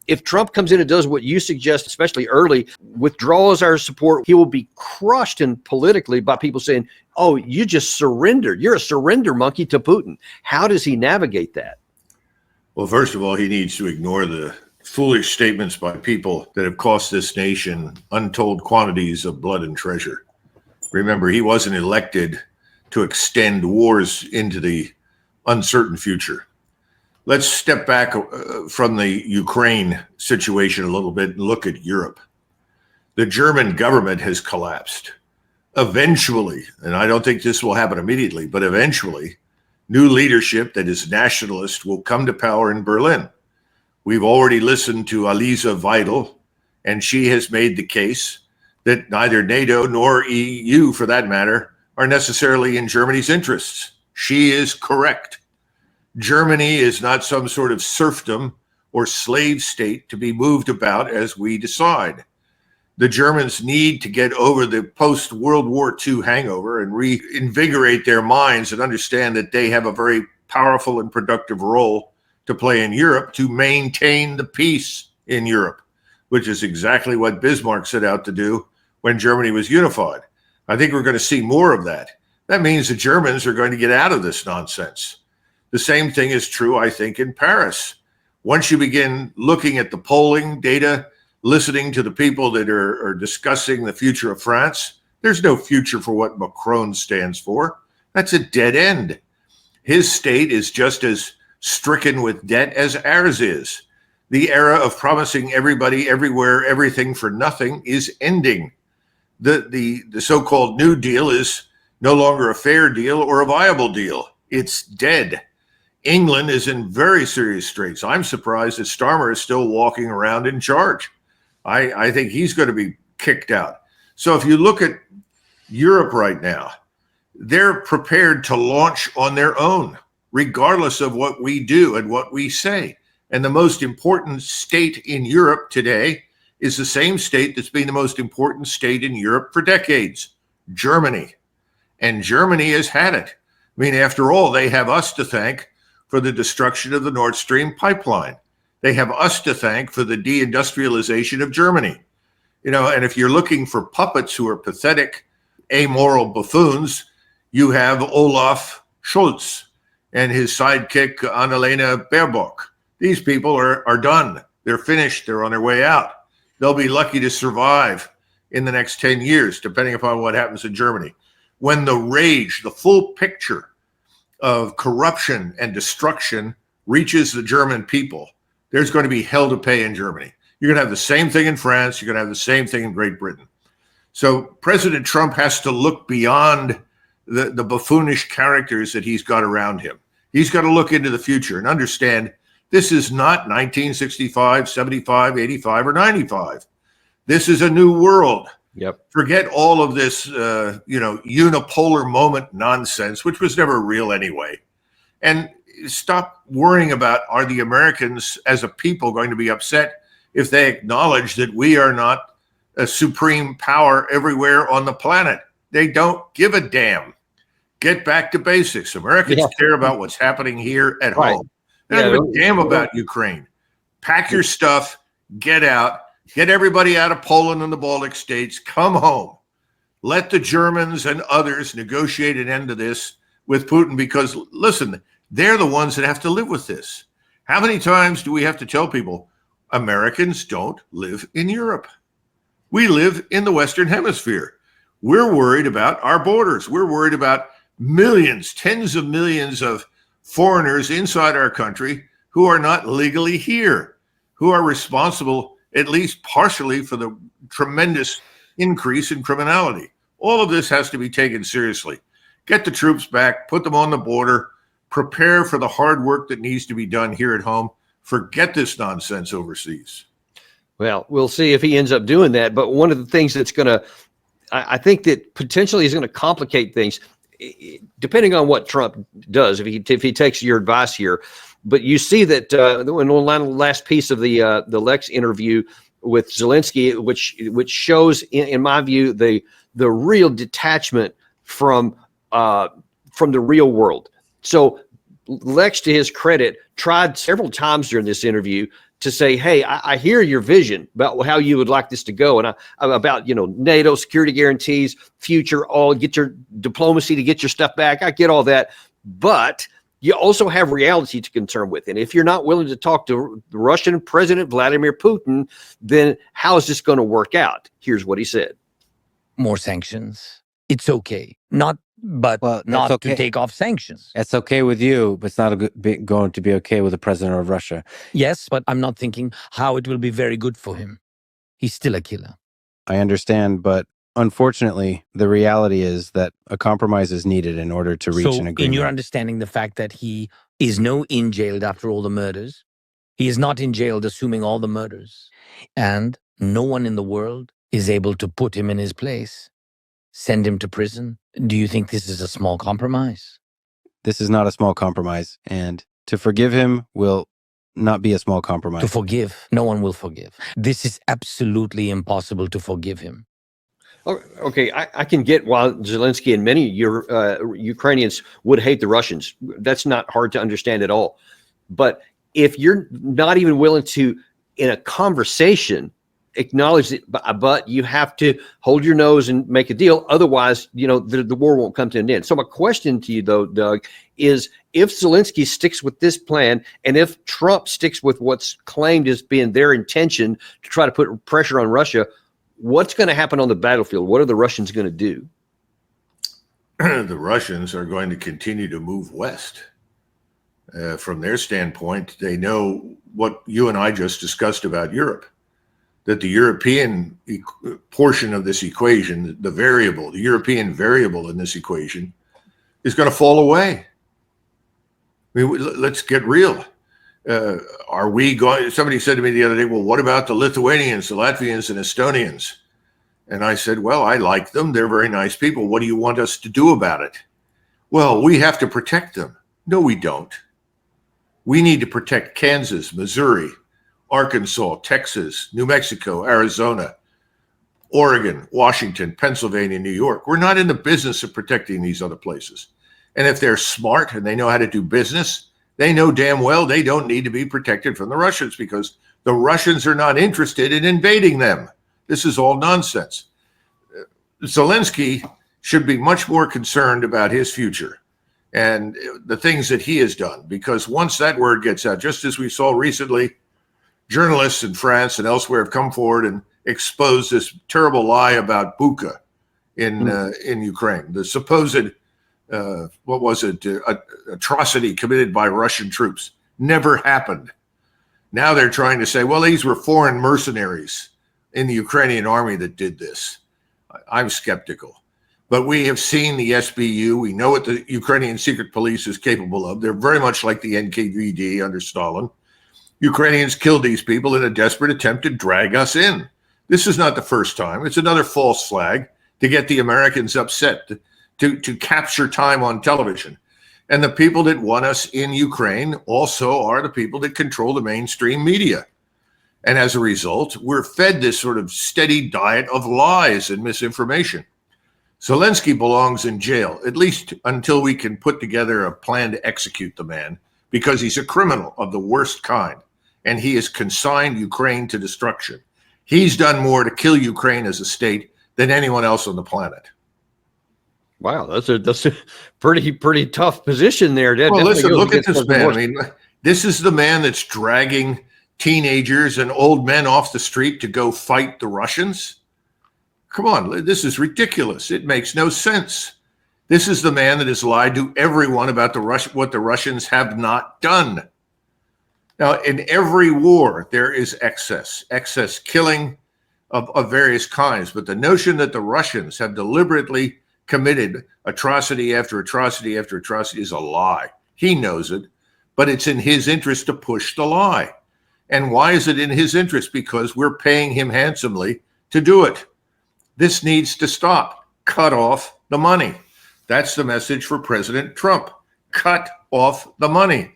if Trump comes in and does what you suggest, especially early, withdraws our support, he will be crushed politically by people saying, oh, you just surrendered. You're a surrender monkey to Putin. How does he navigate that? Well, first of all, he needs to ignore the foolish statements by people that have cost this nation untold quantities of blood and treasure. Remember, he wasn't elected to extend wars into the uncertain future. Let's step back from the Ukraine situation a little bit and look at Europe. The German government has collapsed. Eventually, and I don't think this will happen immediately, but eventually, new leadership that is nationalist will come to power in Berlin. We've already listened to Alice Weidel, and she has made the case that neither NATO nor EU, for that matter, are necessarily in Germany's interests. She is correct. Germany is not some sort of serfdom or slave state to be moved about as we decide. The Germans need to get over the post-World War II hangover and reinvigorate their minds and understand that they have a very powerful and productive role to play in Europe to maintain the peace in Europe, which is exactly what Bismarck set out to do when Germany was unified. I think we're going to see more of that. That means the Germans are going to get out of this nonsense. The same thing is true, I think, in Paris. Once you begin looking at the polling data, listening to the people that are discussing the future of France, there's no future for what Macron stands for. That's a dead end. His state is just as stricken with debt as ours is. The era of promising everybody, everywhere, everything for nothing is ending. The so-called New Deal is no longer a fair deal or a viable deal. It's dead. England is in very serious straits. I'm surprised that Starmer is still walking around in charge. I think he's going to be kicked out. So if you look at Europe right now, they're prepared to launch on their own, regardless of what we do and what we say. And the most important state in Europe today is the same state that's been the most important state in Europe for decades, Germany. And Germany has had it. I mean, after all, they have us to thank for the destruction of the Nord Stream pipeline. They have us to thank for the deindustrialization of Germany. You know, and if you're looking for puppets who are pathetic, amoral buffoons, you have Olaf Scholz and his sidekick, Annalena Baerbock. These people are done. They're finished. They're on their way out. They'll be lucky to survive in the next 10 years, depending upon what happens in Germany. When the rage, the full picture of corruption and destruction reaches the German people, there's going to be hell to pay in Germany. You're going to have the same thing in France. You're going to have the same thing in Great Britain. So President Trump has to look beyond the buffoonish characters that he's got around him. He's got to look into the future and understand this is not 1965, 75, 85, or 95. This is a new world. Yep. Forget all of this, unipolar moment nonsense, which was never real anyway. And stop worrying about, are the Americans as a people going to be upset if they acknowledge that we are not a supreme power everywhere on the planet? They don't give a damn. Get back to basics. Americans care about what's happening here at home. They don't give a damn about Ukraine. Pack your stuff, get out, get everybody out of Poland and the Baltic states, come home. Let the Germans and others negotiate an end to this with Putin because, listen, they're the ones that have to live with this. How many times do we have to tell people Americans don't live in Europe? We live in the Western Hemisphere. We're worried about our borders. We're worried about millions, tens of millions of foreigners inside our country who are not legally here, who are responsible at least partially for the tremendous increase in criminality. All of this has to be taken seriously. Get the troops back, put them on the border, prepare for the hard work that needs to be done here at home. Forget this nonsense overseas. Well, we'll see if he ends up doing that. But one of the things that's going to, I think that potentially is going to complicate things, depending on what Trump does, if he takes your advice here. But you see that in the last piece of the Lex interview with Zelensky, which shows, in my view, the real detachment from the real world. So Lex, to his credit, tried several times during this interview to say, hey, I hear your vision about how you would like this to go, and about, you know, NATO security guarantees, future, all, get your diplomacy to get your stuff back. I get all that, but you also have reality to contend with. And if you're not willing to talk to the Russian President Vladimir Putin, then how is this going to work out? Here's what he said. More sanctions. It's okay. Not to take off sanctions. It's okay with you, but it's not going to be okay with the president of Russia. Yes, but I'm not thinking how it will be very good for him. He's still a killer. I understand, but unfortunately, the reality is that a compromise is needed in order to reach an agreement. In your understanding, the fact that he is in jailed after all the murders, he is not in jailed assuming all the murders, and no one in the world is able to put him in his place, send him to prison. Do you think this is a small compromise? This is not a small compromise, and to forgive him will not be a small compromise. To forgive, no one will forgive. This is absolutely impossible to forgive him. Okay, I can get why Zelensky and many Ukrainians would hate the Russians. That's not hard to understand at all. But if you're not even willing to, in a conversation, acknowledge it, but you have to hold your nose and make a deal. Otherwise, you know, the war won't come to an end. So my question to you, though, Doug, is if Zelensky sticks with this plan, and if Trump sticks with what's claimed as being their intention to try to put pressure on Russia, what's going to happen on the battlefield? What are the Russians going to do? The Russians are going to continue to move west. From their standpoint, they know what you and I just discussed about Europe, that the European portion of this equation, the European variable in this equation, is going to fall away. I mean, let's get real. Are we going? Somebody said to me the other day, well, what about the Lithuanians, the Latvians, and Estonians? And I said, well, I like them. They're very nice people. What do you want us to do about it? Well, we have to protect them. No, we don't. We need to protect Kansas, Missouri, Arkansas, Texas, New Mexico, Arizona, Oregon, Washington, Pennsylvania, New York. We're not in the business of protecting these other places. And if they're smart and they know how to do business, they know damn well they don't need to be protected from the Russians, because the Russians are not interested in invading them. This is all nonsense. Zelensky should be much more concerned about his future and the things that he has done, because once that word gets out, just as we saw recently, journalists in France and elsewhere have come forward and exposed this terrible lie about Bucha in Ukraine, the supposed atrocity committed by Russian troops. Never happened. Now they're trying to say, well, these were foreign mercenaries in the Ukrainian army that did this. I'm skeptical. But we have seen the SBU. We know what the Ukrainian secret police is capable of. They're very much like the NKVD under Stalin. Ukrainians killed these people in a desperate attempt to drag us in. This is not the first time. It's another false flag to get the Americans upset, to capture time on television. And the people that want us in Ukraine also are the people that control the mainstream media. And as a result, we're fed this sort of steady diet of lies and misinformation. Zelensky belongs in jail, at least until we can put together a plan to execute the man, because he's a criminal of the worst kind, and he has consigned Ukraine to destruction. He's done more to kill Ukraine as a state than anyone else on the planet. Wow, that's a pretty tough position there. Well, listen, look at this man. I mean, this is the man that's dragging teenagers and old men off the street to go fight the Russians. Come on, this is ridiculous. It makes no sense. This is the man that has lied to everyone about what the Russians have not done. Now, in every war, there is excess killing of various kinds. But the notion that the Russians have deliberately committed atrocity after atrocity after atrocity is a lie. He knows it, but it's in his interest to push the lie. And why is it in his interest? Because we're paying him handsomely to do it. This needs to stop. Cut off the money. That's the message for President Trump. Cut off the money.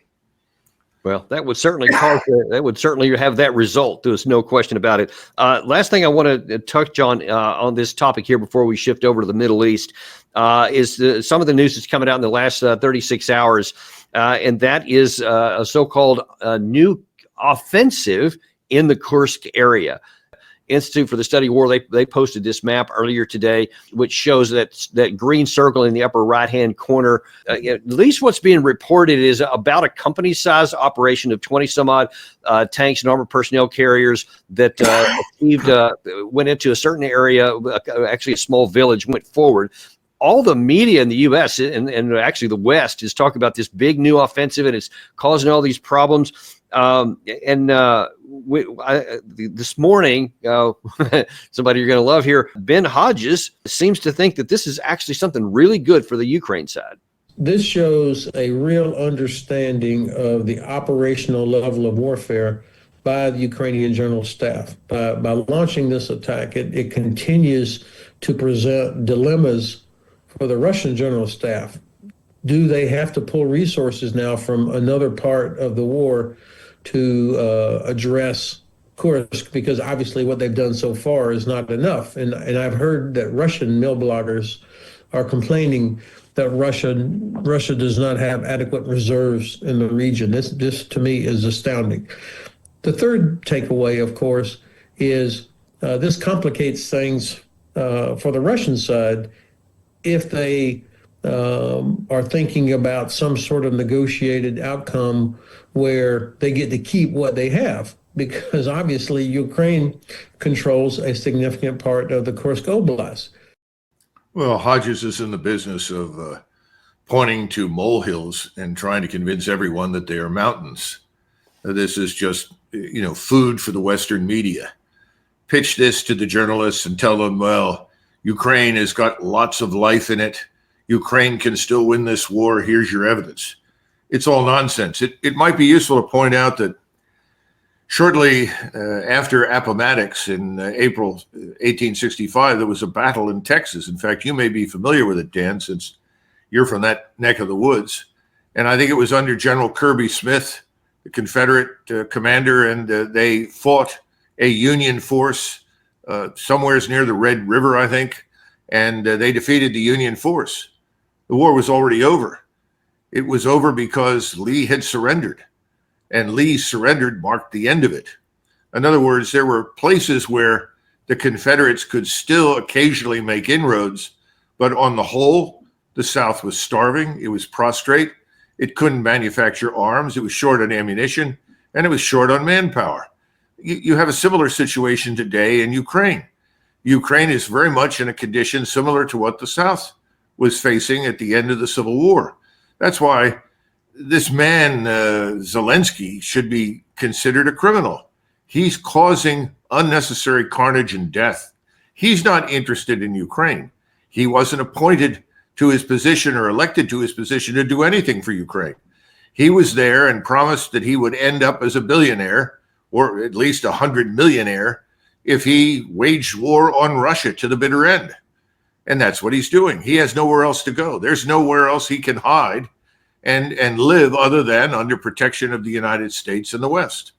Well, that would certainly have that result. There's no question about it. Last thing I want to touch on this topic here before we shift over to the Middle East is some of the news that's coming out in the last 36 hours, and that is a so-called new offensive in the Kursk area. Institute for the Study of War, they posted this map earlier today, which shows that green circle in the upper right-hand corner. At least what's being reported is about a company-sized operation of 20 some odd tanks and armored personnel carriers that went into a certain area, actually a small village, went forward. All the media in the U.S. and actually the West is talking about this big new offensive, and it's causing all these problems. This morning, somebody you're going to love here, Ben Hodges, seems to think that this is actually something really good for the Ukraine side. This shows a real understanding of the operational level of warfare by the Ukrainian General Staff. By launching this attack, it continues to present dilemmas for the Russian General Staff. Do they have to pull resources now from another part of the war to address Kursk? Because obviously what they've done so far is not enough. And I've heard that Russian mill bloggers are complaining that Russia does not have adequate reserves in the region. This to me is astounding. The third takeaway, of course, is this complicates things for the Russian side if they are thinking about some sort of negotiated outcome where they get to keep what they have, because obviously Ukraine controls a significant part of the Kursk Oblast. Well, Hodges is in the business of pointing to molehills and trying to convince everyone that they are mountains. This is just, food for the Western media. Pitch this to the journalists and tell them, well, Ukraine has got lots of life in it. Ukraine can still win this war. Here's your evidence. It's all nonsense. It might be useful to point out that shortly after Appomattox in April 1865, there was a battle in Texas. In fact, you may be familiar with it, Dan, since you're from that neck of the woods. And I think it was under General Kirby Smith, the Confederate commander, and they fought a Union force somewheres near the Red River, I think, and they defeated the Union force. The war was already over. It was over because Lee had surrendered, and Lee surrendered marked the end of it. In other words, there were places where the Confederates could still occasionally make inroads, but on the whole, the South was starving. It was prostrate. It couldn't manufacture arms. It was short on ammunition, and it was short on manpower. You have a similar situation today in Ukraine. Ukraine is very much in a condition similar to what the South was facing at the end of the Civil War. That's why this man, Zelensky, should be considered a criminal. He's causing unnecessary carnage and death. He's not interested in Ukraine. He wasn't appointed to his position or elected to his position to do anything for Ukraine. He was there and promised that he would end up as a billionaire, or at least 100 millionaire, if he waged war on Russia to the bitter end. And that's what he's doing. He has nowhere else to go. There's nowhere else he can hide and live other than under protection of the United States and the West.